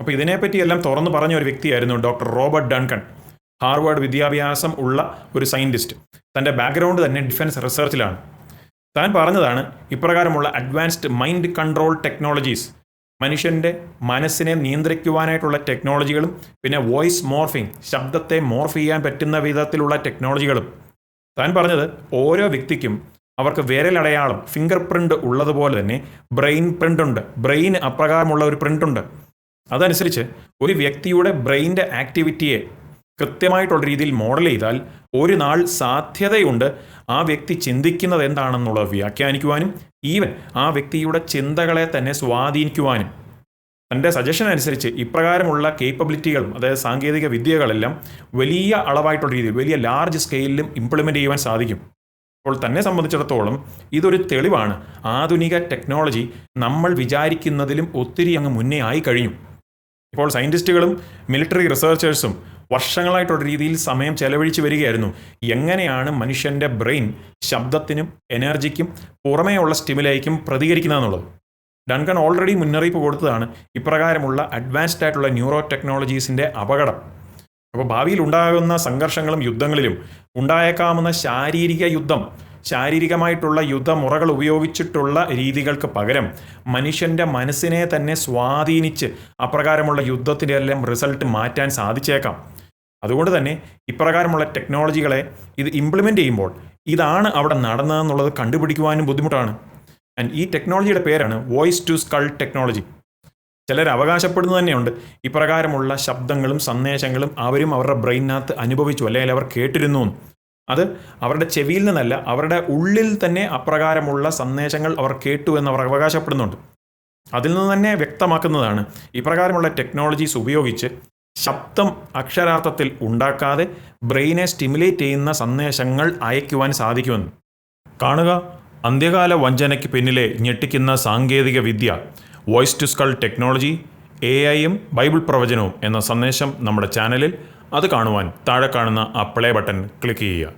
അപ്പോൾ ഇതിനെപ്പറ്റിയെല്ലാം തുറന്നു പറഞ്ഞ ഒരു വ്യക്തിയായിരുന്നു ഡോക്ടർ റോബർട്ട് ഡൺകൺ. ഹാർവാർഡ് വിദ്യാഭ്യാസം ഉള്ള ഒരു സയൻറ്റിസ്റ്റ്. തൻ്റെ ബാക്ക്ഗ്രൗണ്ട് തന്നെ ഡിഫൻസ് റിസർച്ചിലാണ്. താൻ പറഞ്ഞതാണ് ഇപ്രകാരമുള്ള അഡ്വാൻസ്ഡ് മൈൻഡ് കൺട്രോൾ ടെക്നോളജീസ്, മനുഷ്യൻ്റെ മനസ്സിനെ നിയന്ത്രിക്കുവാനായിട്ടുള്ള ടെക്നോളജികളും പിന്നെ വോയിസ് മോർഫിംഗ്, ശബ്ദത്തെ മോർഫ് ചെയ്യാൻ പറ്റുന്ന വിധത്തിലുള്ള ടെക്നോളജികളും. താൻ പറഞ്ഞത് ഓരോ വ്യക്തിക്കും അവർക്ക് വിരലടയാളം ഫിംഗർ പ്രിൻ്റ് ഉള്ളതുപോലെ തന്നെ ബ്രെയിൻ പ്രിൻ്റ് ഉണ്ട്. ബ്രെയിൻ അപ്രകാരമുള്ള ഒരു പ്രിൻ്റ് ഉണ്ട്. അതനുസരിച്ച് ഒരു വ്യക്തിയുടെ ബ്രെയിൻ്റെ ആക്ടിവിറ്റിയെ കൃത്യമായിട്ടുള്ള രീതിയിൽ മോഡൽ ചെയ്താൽ ഒരു നാൾ സാധ്യതയുണ്ട് ആ വ്യക്തി ചിന്തിക്കുന്നത് എന്താണെന്നുള്ളത് വ്യാഖ്യാനിക്കുവാനും ഈവൻ ആ വ്യക്തിയുടെ ചിന്തകളെ തന്നെ സ്വാധീനിക്കുവാനും. തൻ്റെ സജഷൻ അനുസരിച്ച് ഇപ്രകാരമുള്ള കേപ്പബിലിറ്റികളും അതായത് സാങ്കേതിക വിദ്യകളെല്ലാം വലിയ അളവായിട്ടുള്ള രീതിയിൽ വലിയ ലാർജ് സ്കെയിലിലും ഇംപ്ലിമെൻ്റ് ചെയ്യുവാൻ സാധിക്കും. അപ്പോൾ തന്നെ സംബന്ധിച്ചിടത്തോളം ഇതൊരു തെളിവാണ് ആധുനിക ടെക്നോളജി നമ്മൾ വിചാരിക്കുന്നതിലും ഒത്തിരി അങ്ങ് മുന്നേ ആയി കഴിഞ്ഞു. ഇപ്പോൾ സയൻറ്റിസ്റ്റുകളും മിലിറ്ററി റിസർച്ചേഴ്സും വർഷങ്ങളായിട്ടുള്ള രീതിയിൽ സമയം ചെലവഴിച്ച് വരികയായിരുന്നു എങ്ങനെയാണ് മനുഷ്യൻ്റെ ബ്രെയിൻ ശബ്ദത്തിനും എനർജിക്കും പുറമേയുള്ള സ്റ്റിമുലൈക്കും പ്രതികരിക്കുന്നതെന്നുള്ളത്. ഡൺകൺ ഓൾറെഡി മുന്നറിയിപ്പ് കൊടുത്തതാണ് ഇപ്രകാരമുള്ള അഡ്വാൻസ്ഡ് ആയിട്ടുള്ള ന്യൂറോ ടെക്നോളജീസിൻ്റെ അപകടം. അപ്പോൾ ഭാവിയിൽ ഉണ്ടാകുന്ന സംഘർഷങ്ങളും യുദ്ധങ്ങളിലും ഉണ്ടായേക്കാവുന്ന ശാരീരികമായിട്ടുള്ള യുദ്ധമുറകൾ ഉപയോഗിച്ചിട്ടുള്ള രീതികൾക്ക് പകരം മനുഷ്യൻ്റെ മനസ്സിനെ തന്നെ സ്വാധീനിച്ച് അപ്രകാരമുള്ള യുദ്ധത്തിൻ്റെ എല്ലാം റിസൾട്ട് മാറ്റാൻ സാധിച്ചേക്കാം. അതുകൊണ്ട് തന്നെ ഇപ്രകാരമുള്ള ടെക്നോളജികളെ ഇത് ഇംപ്ലിമെൻ്റ് ചെയ്യുമ്പോൾ ഇതാണ് അവിടെ നടന്നതെന്നുള്ളത് കണ്ടുപിടിക്കുവാനും ബുദ്ധിമുട്ടാണ്. ആൻഡ് ഈ ടെക്നോളജിയുടെ പേരാണ് വോയിസ് ടു സ്കൾ ടെക്നോളജി. ചിലർ അവകാശപ്പെടുന്നത് തന്നെയുണ്ട് ഇപ്രകാരമുള്ള ശബ്ദങ്ങളും സന്ദേശങ്ങളും അവരും അവരുടെ ബ്രെയിനകത്ത് അനുഭവിച്ചു അല്ലെങ്കിൽ അവർ കേട്ടിരുന്നു. അത് അവരുടെ ചെവിയിൽ നിന്നല്ല, അവരുടെ ഉള്ളിൽ തന്നെ അപ്രകാരമുള്ള സന്ദേശങ്ങൾ അവർ കേട്ടു എന്ന് അവർ അവകാശപ്പെടുന്നുണ്ട്. അതിൽ നിന്ന് തന്നെ വ്യക്തമാക്കുന്നതാണ് ഇപ്രകാരമുള്ള ടെക്നോളജീസ് ഉപയോഗിച്ച് ശബ്ദം അക്ഷരാർത്ഥത്തിൽ ഉണ്ടാക്കാതെ ബ്രെയിനെ സ്റ്റിമുലേറ്റ് ചെയ്യുന്ന സന്ദേശങ്ങൾ അയക്കുവാൻ സാധിക്കുമെന്ന്. കാണുക അന്ത്യകാല വഞ്ചനയ്ക്ക് പിന്നിലെ ഞെട്ടിക്കുന്ന സാങ്കേതിക വിദ്യ, വോയിസ് ടു സ്കൾ ടെക്നോളജി, AI-യും ബൈബിൾ പ്രവചനവും എന്ന സന്ദേശം നമ്മുടെ ചാനലിൽ. അത് കാണുവാൻ താഴെ കാണുന്ന ആ പ്ലേ ബട്ടൺ ക്ലിക്ക് ചെയ്യുക.